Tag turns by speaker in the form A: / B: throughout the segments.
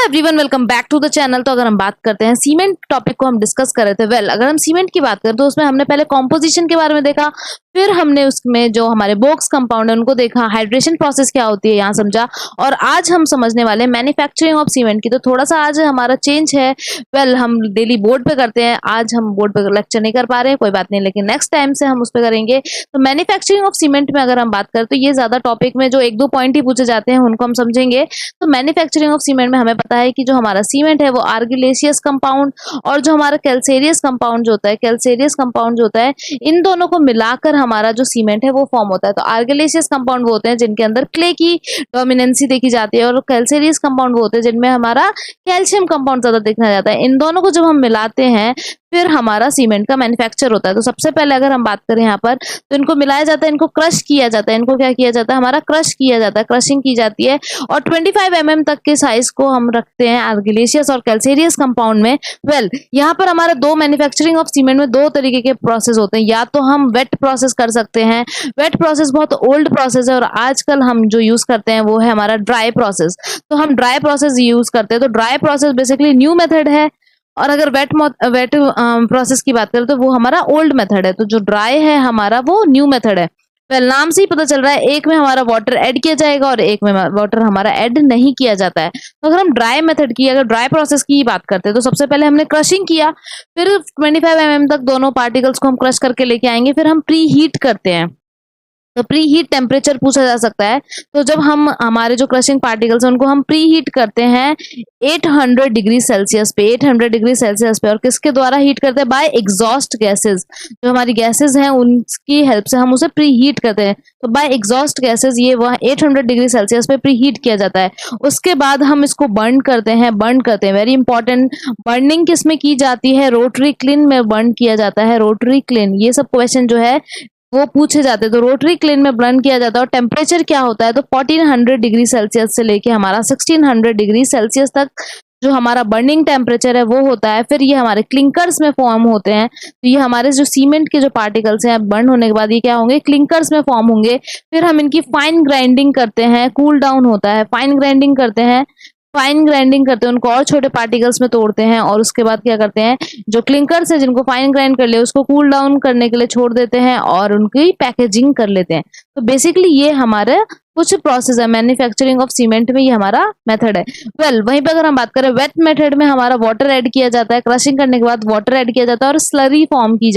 A: Everyone, welcome back to the channel. तो अगर हम बात करते हैं सीमेंट टॉपिक को हम डिस्कस कर रहे थे। अगर हम सीमेंट की बात करें तो उसमें हमने पहले कॉम्पोजिशन के बारे में देखा, फिर हमने उसमें जो हमारे बॉक्स कंपाउंड है उनको देखा, हाइड्रेशन प्रोसेस क्या होती है यहाँ समझा, और आज हम समझने वाले हैं मैन्युफैक्चरिंग ऑफ सीमेंट की। तो थोड़ा सा आज हमारा चेंज है। हम डेली बोर्ड पे करते हैं, आज हम बोर्ड पे लेक्चर नहीं कर पा रहे हैं, कोई बात नहीं, लेकिन नेक्स्ट टाइम से हम उस पर करेंगे। तो मैन्युफैक्चरिंग ऑफ सीमेंट में अगर हम बात करें तो ये ज्यादा टॉपिक में जो एक दो पॉइंट ही पूछे जाते हैं उनको हम समझेंगे। तो मैन्युफैक्चरिंग ऑफ सीमेंट में हमें पता है कि जो हमारा सीमेंट है वो आर्गिलेशियस कंपाउंड और जो हमारा कैल्सेरियस कंपाउंड जो होता है, इन दोनों को मिलाकर हमारा जो सीमेंट है वो फॉर्म होता है। तो आर्गिलेशियस कंपाउंड वो होते हैं जिनके अंदर क्ले की डोमिनेंसी देखी जाती है, और कैल्सेरियस कंपाउंड वो होते हैं जिनमें हमारा कैल्शियम कंपाउंड ज्यादा देखा जाता है। इन दोनों को जब हम मिलाते हैं फिर हमारा सीमेंट का मैन्युफैक्चर होता है। तो सबसे पहले अगर हम बात करें यहाँ पर, तो इनको मिलाया जाता है, इनको क्रश किया जाता है। इनको क्या किया जाता है? हमारा क्रश किया जाता है, क्रशिंग की जाती है, और 25 mm तक के साइज को हम रखते हैं आर्गिलेशियस और कैल्सेरियस कंपाउंड में। यहाँ पर हमारा दो मैन्युफैक्चरिंग ऑफ सीमेंट में दो तरीके के प्रोसेस होते हैं। या तो हम वेट प्रोसेस कर सकते हैं, वेट प्रोसेस बहुत ओल्ड प्रोसेस है, और आजकल हम जो यूज करते हैं वो है हमारा ड्राई प्रोसेस। तो हम ड्राई प्रोसेस यूज करते हैं। तो dry process basically new method है, और अगर वेट प्रोसेस की बात करें तो वो हमारा ओल्ड मेथड है। तो जो ड्राई है हमारा वो न्यू मेथड है। नाम से ही पता चल रहा है, एक में हमारा वाटर ऐड किया जाएगा और एक में वाटर हमारा ऐड नहीं किया जाता है। तो अगर हम अगर ड्राई प्रोसेस की बात करते हैं तो सबसे पहले हमने क्रशिंग किया, फिर 25 mm तक दोनों पार्टिकल्स को हम क्रश करके लेके आएंगे, फिर हम प्री हीट करते हैं। तो प्री हीट टेम्परेचर पूछा जा सकता है। तो जब हम हमारे जो क्रशिंग पार्टिकल्स हैं उनको हम प्री हीट करते हैं 800 डिग्री सेल्सियस पे, 800 डिग्री सेल्सियस पे। और किसके द्वारा हीट करते हैं? By exhaust gases. जो हमारी गैसेस हैं उनकी हेल्प से हम उसे प्री हीट करते हैं। तो बाय एग्जॉस्ट गैसेस ये वह 800 डिग्री सेल्सियस पे प्री हीट किया जाता है। उसके बाद हम इसको बर्न करते हैं। वेरी इंपॉर्टेंट, बर्निंग किस में की जाती है? रोटरी क्लिन में बर्न किया जाता है। रोटरी क्लिन, ये सब क्वेश्चन जो है वो पूछे जाते हैं। तो रोटरी क्लिन में बर्न किया जाता है। और टेम्परेचर क्या होता है? तो 1400 डिग्री सेल्सियस से लेके हमारा 1600 डिग्री सेल्सियस तक जो हमारा बर्निंग टेम्परेचर है वो होता है। फिर ये हमारे क्लिंकर्स में फॉर्म होते हैं। तो ये हमारे जो सीमेंट के जो पार्टिकल्स हैं बर्न होने के बाद ये क्या होंगे? क्लिंकर्स में फॉर्म होंगे। फिर हम इनकी फाइन ग्राइंडिंग करते हैं, कूल डाउन होता है, फाइन ग्राइंडिंग करते हैं, उनको और छोटे पार्टिकल्स में तोड़ते हैं, और उसके बाद क्या करते हैं? जो क्लिंकर्स है जिनको फाइन ग्राइंड कर लिया उसको कूल डाउन करने के लिए छोड़ देते हैं और उनकी पैकेजिंग कर लेते हैं। तो बेसिकली ये हमारा कुछ प्रोसेस है मैन्युफैक्चरिंग ऑफ सीमेंट में, ये हमारा मेथड है। वहीं पे अगर हम बात करें वेट मेथड में, हमारा वाटर ऐड किया जाता है, क्रशिंग करने के बाद वाटर ऐड किया जाता है और स्लरी फॉर्म की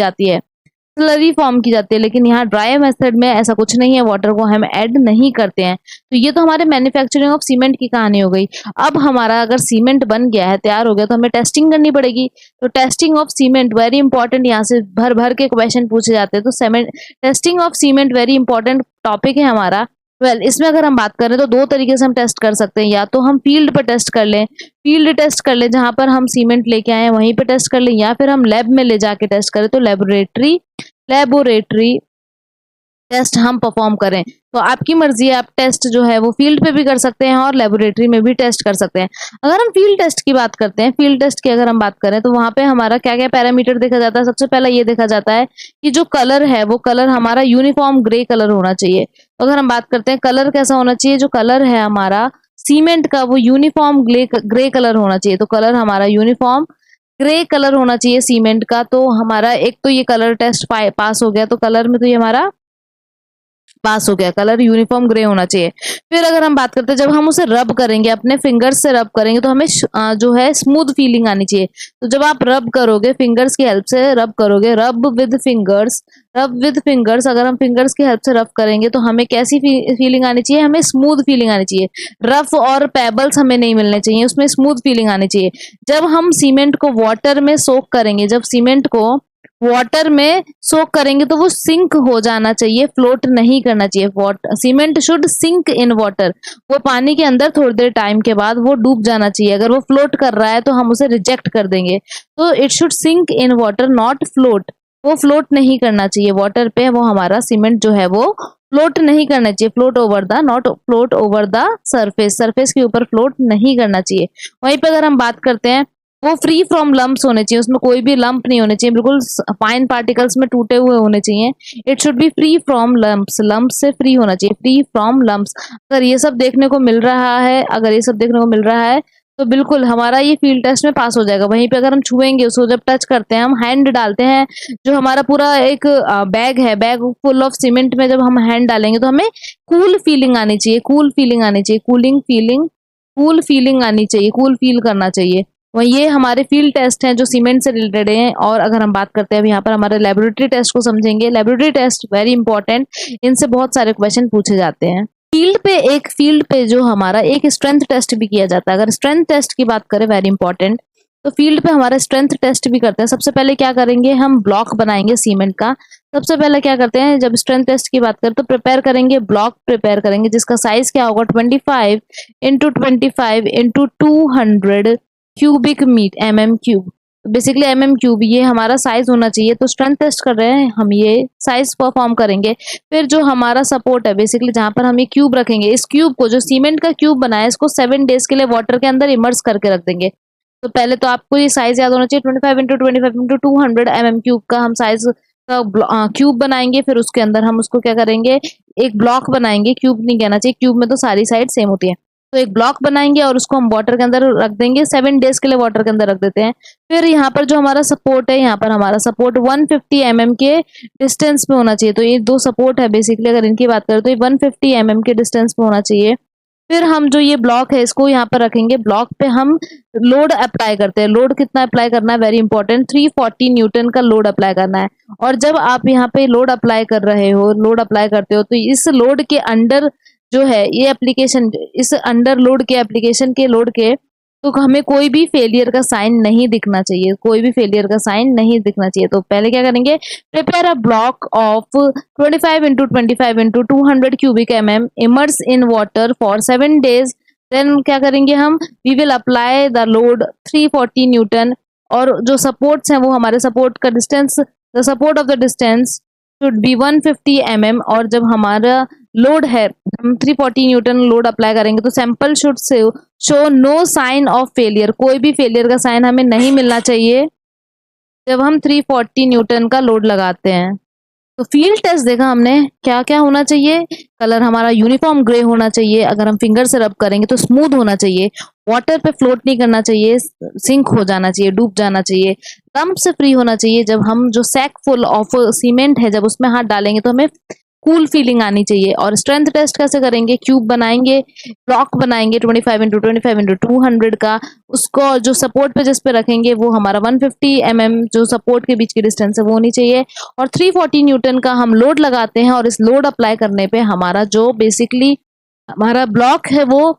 A: जाती है, लेकिन यहाँ ड्राई मेथड में ऐसा कुछ नहीं है, वाटर को हम ऐड नहीं करते हैं। तो ये तो हमारे मैन्युफैक्चरिंग ऑफ सीमेंट की कहानी हो गई। अब हमारा अगर सीमेंट बन गया है, तैयार हो गया, तो हमें टेस्टिंग करनी पड़ेगी। तो testing of cement very important, यहाँ से भर भर के क्वेश्चन पूछे जाते हैं। तो testing of cement very important topic है हमारा। इसमें अगर हम बात करें तो दो तरीके से हम टेस्ट कर सकते हैं। या तो हम फील्ड पर टेस्ट कर लें, जहां पर हम सीमेंट लेके आए वहीं पे टेस्ट कर लें, या फिर हम लैब में ले जाके टेस्ट करें। तो लेबोरेटरी टेस्ट हम परफॉर्म करें। तो आपकी मर्जी है, आप टेस्ट जो है वो फील्ड पे भी कर सकते हैं और लेबोरेटरी में भी टेस्ट कर सकते हैं। अगर हम फील्ड टेस्ट की बात करते हैं, फील्ड टेस्ट की अगर हम बात करें तो वहां पे हमारा क्या क्या पैरामीटर देखा जाता है? सबसे पहला ये देखा जाता है कि जो कलर है वो कलर हमारा यूनिफॉर्म ग्रे कलर होना चाहिए। तो अगर हम बात करते हैं कलर कैसा होना चाहिए, जो कलर है हमारा सीमेंट का वो यूनिफॉर्म ग्रे कलर होना चाहिए। तो कलर हमारा यूनिफॉर्म ग्रे कलर होना चाहिए सीमेंट का। तो हमारा एक तो ये कलर टेस्ट पास हो गया, तो कलर में तो ये हमारा पास हो गया, कलर यूनिफॉर्म ग्रे होना चाहिए। फिर अगर हम बात करते हैं जब हम उसे रब करेंगे, अपने फिंगर्स से रब करेंगे, तो हमें जो है स्मूथ फीलिंग आनी चाहिए। तो जब आप रब करोगे, फिंगर्स की हेल्प से रब करोगे, रब विद फिंगर्स, अगर हम फिंगर्स की हेल्प से रब करेंगे तो हमें कैसी फीलिंग आनी चाहिए? हमें स्मूथ फीलिंग आनी चाहिए। रफ और पेबल्स हमें नहीं मिलने चाहिए, उसमें स्मूथ फीलिंग आनी चाहिए। जब हम सीमेंट को वाटर में सोक करेंगे, तो वो सिंक हो जाना चाहिए, फ्लोट नहीं करना चाहिए। Cement should sink in water, वो पानी के अंदर थोड़ी देर टाइम के बाद वो डूब जाना चाहिए। अगर वो फ्लोट कर रहा है तो हम उसे रिजेक्ट कर देंगे। तो it should sink in water not float, वो फ्लोट नहीं करना चाहिए वाटर पे। वो हमारा सीमेंट जो है वो फ्लोट नहीं करना चाहिए, not float over the surface के ऊपर फ्लोट नहीं करना चाहिए। वहीं पे अगर हम बात करते हैं, वो फ्री फ्रॉम लम्प्स होने चाहिए, उसमें कोई भी लंप नहीं होने चाहिए, बिल्कुल फाइन पार्टिकल्स में टूटे हुए होने चाहिए। It should be free from lumps, lumps से फ्री होना चाहिए, फ्री फ्रॉम लम्प्स। अगर ये सब देखने को मिल रहा है तो बिल्कुल हमारा ये फील्ड टेस्ट में पास हो जाएगा। वहीं पे अगर हम छुएँगे उसको, जब टच करते हैं, हम हैंड डालते हैं, जो हमारा पूरा एक बैग है, बैग फुल ऑफ सीमेंट में जब हम हैंड डालेंगे तो हमें कूल फीलिंग आनी चाहिए, कूल फीलिंग आनी चाहिए, कूल फीलिंग आनी चाहिए, कूल फील करना चाहिए। वही ये हमारे फील्ड टेस्ट हैं जो सीमेंट से रिलेटेड हैं। और अगर हम बात करते हैं अब यहाँ पर हमारे लेबोरेटरी टेस्ट को समझेंगे। लेबोरेटरी टेस्ट वेरी इंपॉर्टेंट, इनसे बहुत सारे क्वेश्चन पूछे जाते हैं। फील्ड पे जो हमारा एक स्ट्रेंथ टेस्ट भी किया जाता है। अगर स्ट्रेंथ टेस्ट की बात करें, वेरी इंपॉर्टेंट, तो फील्ड पे हमारा स्ट्रेंथ टेस्ट भी करते हैं। सबसे पहले क्या करेंगे, हम ब्लॉक बनाएंगे सीमेंट का। सबसे पहले क्या करते हैं, जब स्ट्रेंथ टेस्ट की बात करें तो प्रिपेयर करेंगे, ब्लॉक प्रिपेयर करेंगे जिसका साइज क्या होगा, 25 × 25 × 200 cubic meet, mm³ basically mm³ ये हमारा साइज होना चाहिए। तो स्ट्रेंथ टेस्ट कर रहे हैं हम, ये साइज परफॉर्म करेंगे। फिर जो हमारा सपोर्ट है, बेसिकली जहां पर हम ये क्यूब रखेंगे, इस क्यूब को, जो सीमेंट का क्यूब बनाया, इसको 7 डेज के लिए वाटर के अंदर इमर्स करके रख देंगे। तो पहले तो आपको ये साइज याद होना चाहिए, 25 × 25 × 200 mm³ का हम साइज का क्यूब बनाएंगे। फिर उसके अंदर हम उसको क्या करेंगे, एक ब्लॉक बनाएंगे, क्यूब नहीं कहना चाहिए, क्यूब में तो सारी साइड सेम होती है। तो एक ब्लॉक बनाएंगे और उसको हम वाटर के अंदर रख देंगे, 7 डेज के लिए वाटर के अंदर रख देते हैं। फिर यहाँ पर जो हमारा सपोर्ट है, यहाँ पर हमारा सपोर्ट 150 mm के डिस्टेंस पे होना चाहिए। तो ये दो सपोर्ट है बेसिकली, अगर इनकी बात करें तो ये 150 mm के डिस्टेंस पे होना चाहिए। फिर हम जो ये ब्लॉक है इसको यहाँ पर रखेंगे, ब्लॉक पे हम लोड अप्लाई करते हैं। लोड कितना अप्लाई करना है, वेरी इंपॉर्टेंट, 340 न्यूटन का लोड अप्लाई करना है। और जब आप यहाँ पे लोड अप्लाई कर रहे हो, लोड अप्लाई करते हो, तो इस लोड के अंडर जो है ये एप्लीकेशन, इस अंडर लोड के एप्लीकेशन के लोड के, तो हमें कोई भी फेलियर का साइन नहीं दिखना चाहिए, कोई भी फेलियर का साइन नहीं दिखना चाहिए। तो पहले क्या करेंगे, prepare a block of 25 × 25 × 200 cubic mm immerse in water for 7 days. Then क्या करेंगे हम, we will apply the load 340 newton. और जो सपोर्ट्स हैं वो हमारे सपोर्ट का distance, the support of the distance should be 150 mm। और जब हमारा लोड है, हम 340 न्यूटन लोड अप्लाई करेंगे, तो sample should show no sign of failure, कोई भी फेलियर का साइन हमें नहीं मिलना चाहिए जब हम 340 न्यूटन का लोड लगाते हैं। तो फील्ड टेस्ट देखा हमने, क्या क्या होना चाहिए, कलर हमारा यूनिफॉर्म ग्रे होना चाहिए, अगर हम फिंगर से रब करेंगे तो स्मूथ होना चाहिए, वाटर पे फ्लोट नहीं करना चाहिए, सिंक हो जाना चाहिए, डूब जाना चाहिए, लम्प से फ्री होना चाहिए। जब हम जो सैक फुल ऑफ सीमेंट है, जब उसमें हाथ डालेंगे तो हमें कूल फीलिंग आनी चाहिए। और स्ट्रेंथ टेस्ट कैसे करेंगे, क्यूब बनाएंगे, ब्लॉक बनाएंगे 25 × 25 × 200 का, उसको जो सपोर्ट पे जिस पे रखेंगे वो हमारा 150 mm जो सपोर्ट के बीच की डिस्टेंस है वो होनी चाहिए। और 340 न्यूटन का हम लोड लगाते हैं, और इस लोड अप्लाई करने पे हमारा जो बेसिकली हमारा ब्लॉक है वो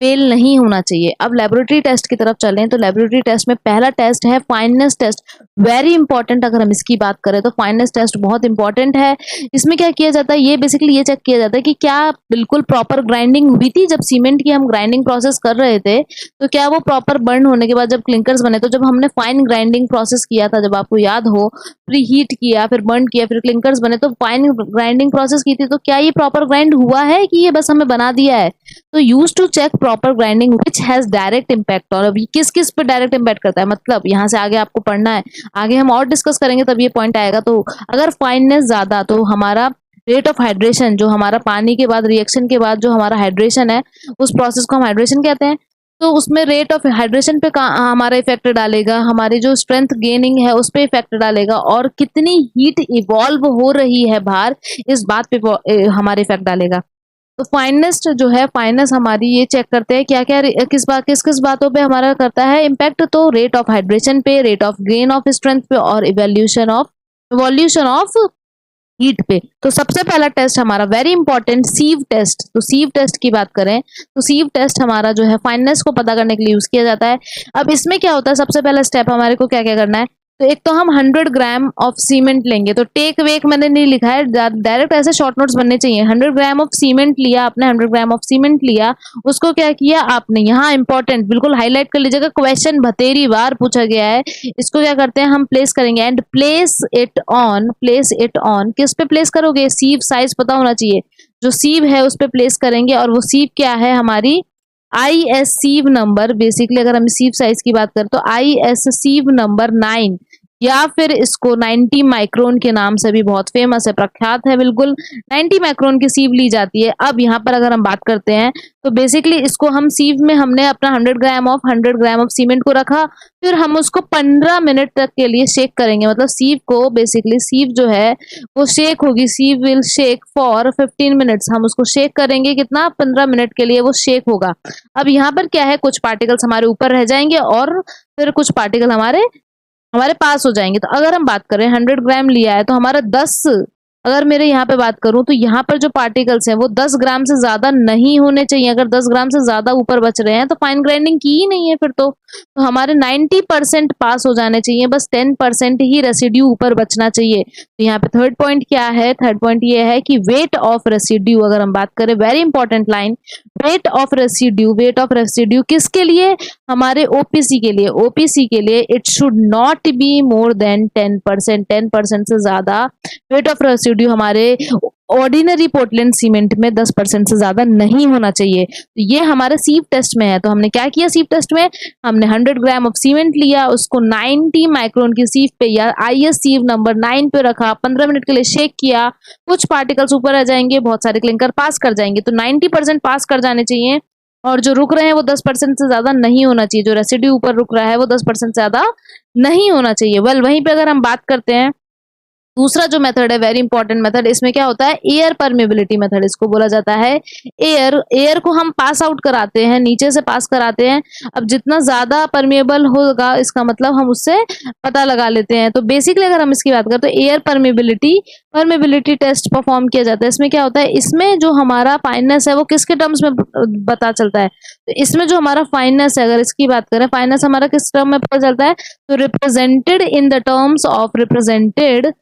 A: फेल नहीं होना चाहिए। अब लेबोरेटरी टेस्ट की तरफ चलें, तो लेबोरेटरी टेस्ट में पहला टेस्ट है फाइननेस टेस्ट, वेरी इंपॉर्टेंट। अगर हम इसकी बात करें तो फाइननेस टेस्ट बहुत इंपॉर्टेंट है। इसमें क्या किया जाता है, ये बेसिकली ये चेक किया जाता है कि क्या बिल्कुल प्रॉपर ग्राइंडिंग हुई थी। जब सीमेंट की हम ग्राइंडिंग प्रोसेस कर रहे थे तो क्या वो प्रॉपर बर्न होने के बाद जब क्लिंकर्स बने, तो जब हमने फाइन ग्राइंडिंग प्रोसेस किया था, जब आपको याद हो, प्री हीट किया, फिर बर्न किया, फिर क्लिंकर्स बने, तो फाइन ग्राइंडिंग प्रोसेस की थी, तो क्या ये प्रॉपर ग्राइंड हुआ है कि ये बस हमें बना दिया है। तो use to check proper grinding which has direct impact. और अभी किस किस पे डायरेक्ट इम्पैक्ट करता है, मतलब यहाँ से आगे आपको पढ़ना है, आगे हम और डिस्कस करेंगे तब ये पॉइंट आएगा। तो अगर फाइननेस ज्यादा, तो हमारा रेट ऑफ हाइड्रेशन, जो हमारा पानी के बाद रिएक्शन के बाद जो हमारा हाइड्रेशन है, उस प्रोसेस को हम हाइड्रेशन कहते हैं। तो उसमें रेट ऑफ हाइड्रेशन पे हमारा इफेक्ट डालेगा, हमारी जो स्ट्रेंथ गेनिंग है उस पे इफेक्ट डालेगा, और कितनी हीट इवॉल्व हो रही है बाहर, इस बात पे हमारे इफेक्ट डालेगा। तो फाइननेस जो है, फाइननेस हमारी ये चेक करते हैं क्या क्या किस किस बातों पे हमारा करता है इम्पैक्ट। तो रेट ऑफ हाइड्रेशन पे, rate of gain of strength पे, और इवोल्यूशन ऑफ हीट पे। तो सबसे पहला टेस्ट हमारा वेरी इंपॉर्टेंट, सीव टेस्ट। तो सीव टेस्ट की बात करें तो सीव टेस्ट हमारा जो है फाइननेस को पता करने के लिए यूज किया जाता है। अब इसमें क्या होता है, सबसे पहला स्टेप हमारे को क्या क्या करना है, तो एक तो हम 100 ग्राम ऑफ सीमेंट लेंगे। तो टेक वेक मैंने नहीं लिखा है, डायरेक्ट ऐसे शॉर्ट नोट्स बनने चाहिए। 100 ग्राम ऑफ सीमेंट लिया आपने, 100 ग्राम ऑफ सीमेंट लिया, उसको क्या किया आपने, यहाँ इंपॉर्टेंट बिल्कुल हाईलाइट कर लीजिएगा, क्वेश्चन बतेरी बार पूछा गया है। इसको क्या करते हैं, हम प्लेस करेंगे, एंड प्लेस इट ऑन, किस पे प्लेस करोगे, सीव साइज पता होना चाहिए, जो सीव है उस पे प्लेस करेंगे। और वो सीव क्या है, हमारी IS सीव नंबर, बेसिकली अगर हम सीव साइज की बात करें तो IS सीव नंबर 9, या फिर इसको 90 माइक्रोन के नाम से भी बहुत फेमस है, प्रख्यात है बिल्कुल। 90 माइक्रोन की सीव ली जाती है। अब यहाँ पर अगर हम बात करते हैं तो बेसिकली इसको हम सीव में हमने अपना 100 ग्राम ऑफ सीमेंट को रखा, फिर हम उसको 15 मिनट तक के लिए शेक करेंगे। मतलब सीव को बेसिकली सीव जो है वो शेक होगी, सीव विल शेक फॉर 15 मिनट्स। हम उसको शेक करेंगे कितना, 15 मिनट के लिए वो शेक होगा। अब यहाँ पर क्या है, कुछ पार्टिकल्स हमारे ऊपर रह जाएंगे और फिर कुछ पार्टिकल हमारे हमारे पास हो जाएंगे। तो अगर हम बात करें 100 ग्राम लिया है तो हमारा 10, अगर मेरे यहाँ पे बात करूं तो यहाँ पर जो पार्टिकल्स हैं वो 10 ग्राम से ज्यादा नहीं होने चाहिए। अगर 10 ग्राम से ज्यादा ऊपर बच रहे हैं तो फाइन ग्राइंडिंग की ही नहीं है फिर तो हमारे 90% पास हो जाने चाहिए, बस 10% ही रेसिड्यू ऊपर बचना चाहिए। तो यहाँ पे थर्ड पॉइंट क्या है, थर्ड पॉइंट ये है कि वेट ऑफ रेसिड्यू अगर हम बात करें, very important line, weight of residue. Weight of residue किसके लिए, हमारे ओपीसी के लिए। ओपीसी के लिए it should not be more than 10%। 10% से ज्यादा वेट ऑफ रेसिड्यू हमारे ऑर्डिनरी पोर्टलैंड सीमेंट में 10% से ज्यादा नहीं होना चाहिए। तो ये हमारे सीव टेस्ट में है। तो हमने क्या किया सीव टेस्ट में, हमने 100 ग्राम ऑफ सीमेंट लिया, उसको 90 माइक्रोन की सीव पे या आईएस सीव नंबर 9 पे रखा, 15 मिनट के लिए शेक किया, कुछ पार्टिकल्स ऊपर आ जाएंगे, बहुत सारे क्लिंकर पास कर जाएंगे। तो 90% पास कर जाने चाहिए और जो रुक रहे हैं वो 10% से ज्यादा नहीं होना चाहिए। जो रेसिड्यू ऊपर रुक रहा है वो 10% से ज्यादा नहीं होना चाहिए। वेल वहीं पे अगर हम बात करते हैं दूसरा जो मेथड है, वेरी इंपॉर्टेंट मेथड, इसमें क्या होता है, एयर परमेबिलिटी मेथड इसको बोला जाता है। एयर को हम पास आउट कराते हैं, नीचे से पास कराते हैं। अब जितना ज्यादा परमेबल होगा इसका मतलब हम उससे पता लगा लेते हैं। तो बेसिकली अगर हम इसकी बात करें तो एयर परमेबिलिटी टेस्ट परफॉर्म किया जाता है। इसमें क्या होता है, इसमें जो हमारा फाइननेस है वो किसके टर्म्स में पता चलता है, तो इसमें जो हमारा फाइननेस है, अगर इसकी बात करें फाइननेस हमारा किस टर्म में पता चलता है, तो represented in the terms of represented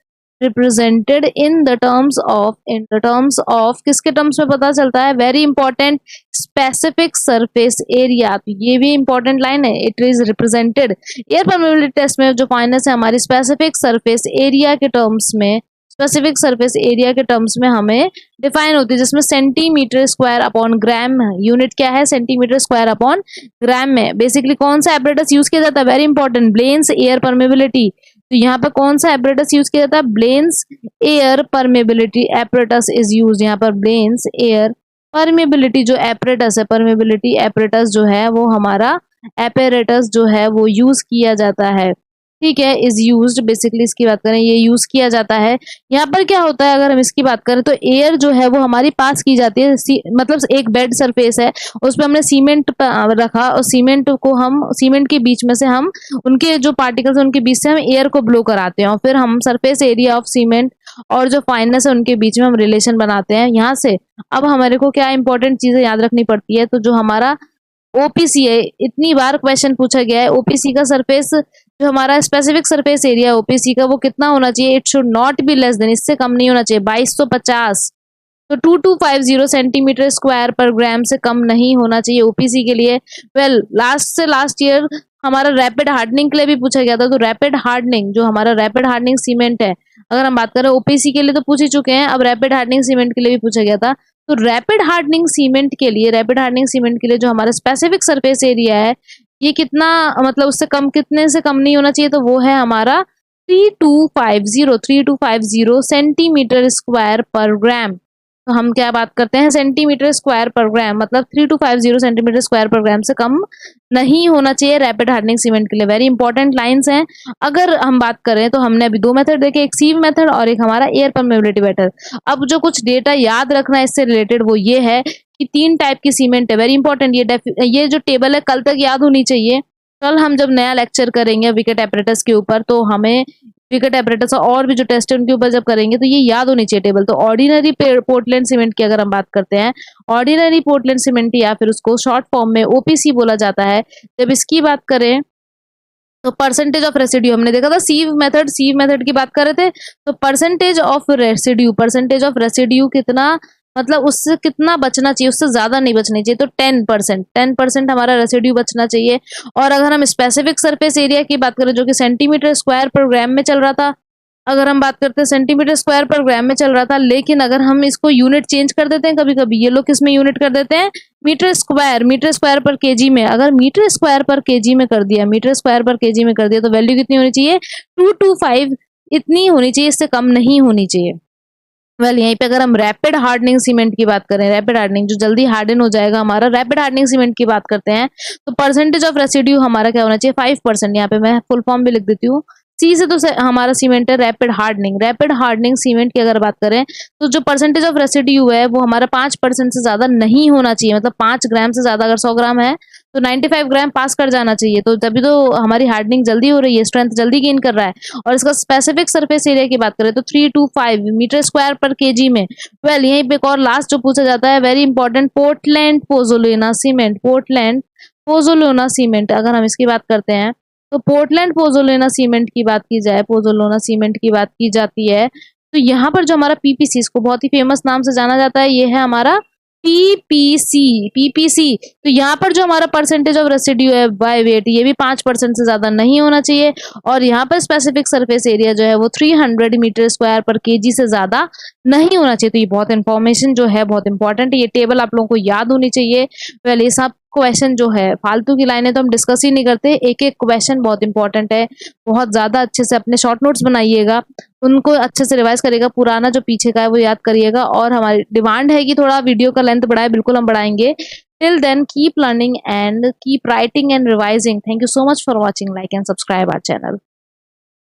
A: in the terms of किसके टर्म्स में पता चलता है, very important, specific surface area. तो ये भी इंपॉर्टेंट लाइन है, it is represented. Air permeability test में जो फाइननेस है हमारी स्पेसिफिक सरफेस एरिया के टर्म्स में, स्पेसिफिक सरफेस एरिया के टर्म्स में हमें डिफाइन होती है, जिसमें centimetre square upon gram, unit क्या है, सेंटीमीटर स्क्वायर अपॉन ग्राम में। बेसिकली कौन सा एपरेटस यूज किया जाता है, very important, Blaine's air permeability. तो यहाँ पर कौन सा एपरेटस यूज किया जाता है, Blaine's air permeability apparatus is use. यहाँ पर ब्लेंस एयर परमेबिलिटी जो एपरेटस है, परमेबिलिटी एपरेटस जो है वो हमारा एपरेटस जो है वो यूज किया जाता है, ठीक है, इज यूज्ड। बेसिकली इसकी बात करें ये यूज किया जाता है। यहाँ पर क्या होता है, अगर हम इसकी बात करें तो एयर जो है वो हमारी पास की जाती है, मतलब एक बेड सरफेस है, उस पर हमने सीमेंट रखा और सीमेंट के बीच में से हम उनके जो पार्टिकल्स है उनके बीच से हम एयर को ब्लो कराते हैं और फिर हम सरफेस एरिया ऑफ सीमेंट और जो फाइननेस है उनके बीच में हम रिलेशन बनाते हैं यहाँ से। अब हमारे को क्या इंपॉर्टेंट चीजें याद रखनी पड़ती है, तो जो हमारा ओपीसी है, इतनी बार क्वेश्चन पूछा गया है, ओपीसी का सरफेस जो हमारा स्पेसिफिक सरफेस एरिया ओपीसी का वो कितना होना चाहिए, it should not be less than, इससे कम नहीं होना चाहिए, 2250। तो 2250 सेंटीमीटर स्क्वायर पर ग्राम से कम नहीं होना चाहिए ओपीसी के लिए। वेल लास्ट से लास्ट ईयर हमारा रैपिड हार्डनिंग के लिए भी पूछा गया था। तो रैपिड हार्डनिंग जो हमारा रैपिड हार्डनिंग सीमेंट है, अगर हम बात करें ओपीसी के लिए तो पूछ ही चुके हैं, अब रैपिड हार्डनिंग सीमेंट के लिए भी पूछा गया था। तो रैपिड हार्डनिंग सीमेंट के लिए जो हमारा स्पेसिफिक सरफेस एरिया है ये कितना, मतलब उससे कम, कितने से कम नहीं होना चाहिए, तो वो है हमारा 3250 सेंटीमीटर स्क्वायर पर ग्राम। तो हम क्या बात करते हैं, सेंटीमीटर स्क्वायर पर ग्राम, मतलब 3250 सेंटीमीटर स्क्वायर पर ग्राम से कम नहीं होना चाहिए रैपिड हार्डनिंग सीमेंट के लिए। वेरी इंपॉर्टेंट लाइंस हैं। अगर हम बात करें तो हमने अभी दो मेथड देखे, एक सीव मेथड और एक हमारा एयर परमेबिलिटी मेथड। अब जो कुछ डेटा याद रखना है इससे रिलेटेड वो ये है कि 3 टाइप की सीमेंट है, वेरी इंपॉर्टेंट। ये जो टेबल है कल तक याद होनी चाहिए। कल हम जब नया लेक्चर करेंगे विकेट एपरेटस के ऊपर तो हमें विकेट एपरेटस और भी जो टेस्ट है उनके ऊपर जब करेंगे तो ये याद होनी चाहिए टेबल। तो ऑर्डिनरी पोर्टलैंड सीमेंट की अगर हम बात करते हैं, ऑर्डिनरी पोर्टलैंड सीमेंट या फिर उसको शॉर्ट फॉर्म में ओपीसी बोला जाता है। जब इसकी बात करें तो परसेंटेज ऑफ रेसिड्यू हमने देखा था, सीव मेथड की बात कर रहे थे, तो परसेंटेज ऑफ रेसिड्यू कितना, मतलब उससे कितना बचना चाहिए, उससे ज्यादा नहीं बचनी चाहिए। तो 10% हमारा रेसिड्यू बचना चाहिए। और अगर हम स्पेसिफिक सरफेस एरिया की बात करें जो कि सेंटीमीटर स्क्वायर पर ग्राम में चल रहा था, अगर हम बात करते हैं सेंटीमीटर स्क्वायर पर ग्राम में चल रहा था, लेकिन अगर हम इसको यूनिट चेंज कर देते हैं कभी कभी, ये लोग किस में यूनिट कर देते हैं, मीटर स्क्वायर पर केजी में। अगर मीटर स्क्वायर पर केजी में कर दिया, मीटर स्क्वायर पर केजी में कर दिया, तो वैल्यू कितनी होनी चाहिए, 225 इतनी होनी चाहिए, इससे कम नहीं होनी चाहिए। यहीं पे अगर हम रैपिड हार्डनिंग सीमेंट की बात करें, रैपिड हार्डनिंग जो जल्दी हार्डन हो जाएगा हमारा, रैपिड हार्डनिंग सीमेंट की बात करते हैं, तो परसेंटेज ऑफ रेसिड्यू हमारा क्या होना चाहिए, 5%। यहाँ पे मैं फुल फॉर्म भी लिख देती हूँ। सी से तो हमारा सीमेंट है rapid hardening. Rapid hardening cement की अगर बात करें, तो जो परसेंटेज ऑफ रेसिड्यू है वो हमारा 5% से ज्यादा नहीं होना चाहिए। मतलब 5 ग्राम से ज्यादा, अगर 100 ग्राम है तो 95 ग्राम पास कर जाना चाहिए। तो तभी तो हमारी हार्डनिंग जल्दी हो रही है, स्ट्रेंथ जल्दी गेन कर रहा है। और इसका स्पेसिफिक सरफेस एरिया की बात करें तो 325 मीटर स्क्वायर पर केजी में। यहीं पे एक और लास्ट जो पूछा जाता है, very important, Portland pozzolana cement. Portland pozzolana cement अगर हम इसकी बात करते हैं, तो पोर्टलैंड पोजोलाना सीमेंट की बात की जाए, पोजोलाना सीमेंट की बात की जाती है, तो यहाँ पर जो हमारा पीपीसी, इसको बहुत ही फेमस नाम से जाना जाता है, ये है हमारा पीपीसी। पीपीसी, तो यहाँ पर जो हमारा परसेंटेज ऑफ रेसिड्यू है बाय वेट, ये भी 5% से ज्यादा नहीं होना चाहिए। और यहाँ पर स्पेसिफिक सरफेस एरिया जो है वो 300 मीटर स्क्वायर पर केजी से ज्यादा नहीं होना चाहिए। तो ये बहुत इंफॉर्मेशन जो है बहुत इंपॉर्टेंट है, ये टेबल आप लोगों को याद होनी चाहिए। ये सब क्वेश्चन जो है, फालतू की लाइनें तो हम डिस्कस ही नहीं करते, एक एक क्वेश्चन बहुत इंपॉर्टेंट है। बहुत ज्यादा अच्छे से अपने शॉर्ट नोट्स बनाइएगा, उनको अच्छे से रिवाइज करिएगा, पुराना जो पीछे का है वो याद करिएगा। और हमारी डिमांड है कि थोड़ा वीडियो का लेंथ बढ़ाए, बिल्कुल हम बढ़ाएंगे। Till then keep learning and keep writing and revising. Thank you so much for watching, like and subscribe our channel.